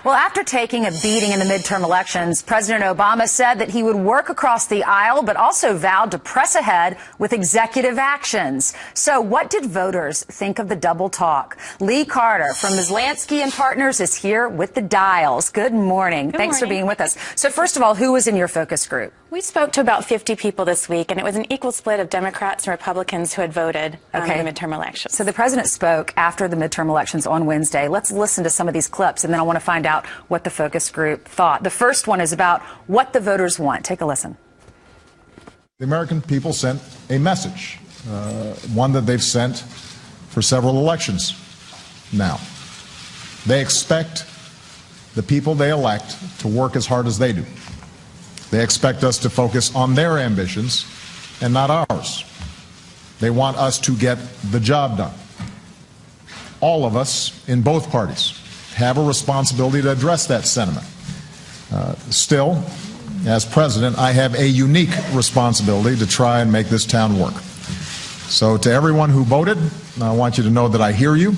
Well, after taking a beating in the midterm elections, President Obama said that he would work across the aisle, but also vowed to press ahead with executive actions. So what did voters think of the double talk? Lee Carter from Ms. Lansky and Partners is here with the dials. Good morning. Thanks for being with us. So first of all, who was in your focus group? We spoke to about 50 people this week, and it was an equal split of Democrats and Republicans who had voted in the midterm elections. So the president spoke after the midterm elections on Wednesday. Let's listen to some of these clips, and then I want to find out what the focus group thought. The first one is about what the voters want. Take a listen. The American people sent a message, one that they've sent for several elections now. They expect the people they elect to work as hard as they do. They expect us to focus on their ambitions and not ours. They want us to get the job done. All of us in both parties have a responsibility to address that sentiment. Still, as president, I have a unique responsibility to try and make this town work. So to everyone who voted, I want you to know that I hear you.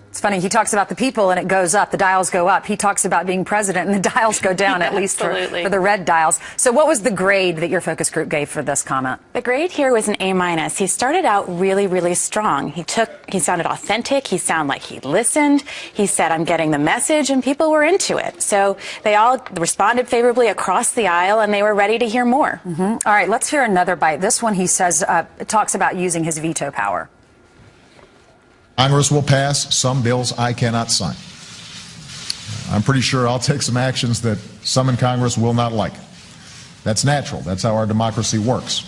It's funny, he talks about the people and it goes up, the dials go up. He talks about being president and the dials go down, at least for the red dials. So what was the grade that your focus group gave for this comment? The grade here was an A-. He started out really, really strong. He sounded authentic. He sounded like he listened. He said, I'm getting the message, and people were into it. So they all responded favorably across the aisle, and they were ready to hear more. All right, let's hear another bite. This one, he says, talks about using his veto power. Congress will pass some bills I cannot sign. I'm pretty sure I'll take some actions that some in Congress will not like. That's natural. That's how our democracy works.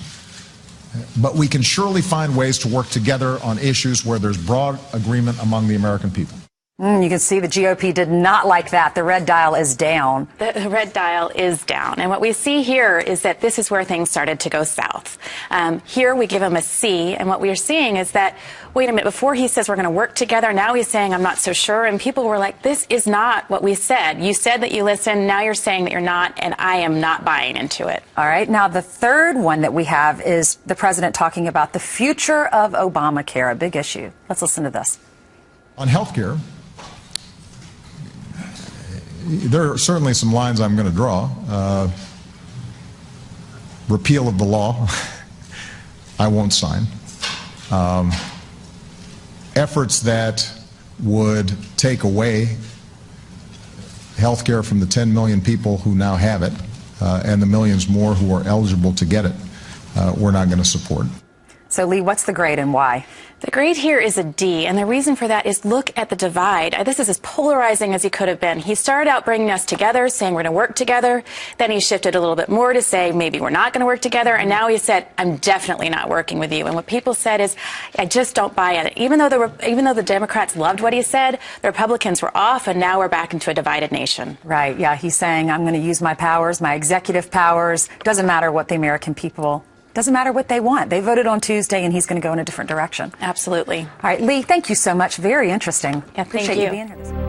But we can surely find ways to work together on issues where there's broad agreement among the American people. You can see the GOP did not like that. The red dial is down. The red dial is down. And what we see here is that this is where things started to go south. Here we give him a C. And what we are seeing is that, wait a minute, before he says we're going to work together, now he's saying I'm not so sure. And people were like, this is not what we said. You said that you listened. Now you're saying that you're not. And I am not buying into it. All right. Now, the third one that we have is the president talking about the future of Obamacare, a big issue. Let's listen to this. On health care, there are certainly some lines I'm going to draw. Repeal of the law, I won't sign. Efforts that would take away health care from the 10 million people who now have it and the millions more who are eligible to get it, we're not going to support. So, Lee, what's the grade and why? The grade here is a D, and the reason for that is look at the divide. This is as polarizing as he could have been. He started out bringing us together, saying we're going to work together. Then he shifted a little bit more to say maybe we're not going to work together. And now he said, I'm definitely not working with you. And what people said is, I just don't buy it. Even though the Democrats loved what he said, the Republicans were off, and now we're back into a divided nation. Right. Yeah. He's saying I'm going to use my powers, my executive powers. Doesn't matter what the American people. Doesn't matter what they want. They voted on Tuesday, and he's going to go in a different direction. Absolutely. All right, Lee, thank you so much. Very interesting. Yeah, Appreciate you being here.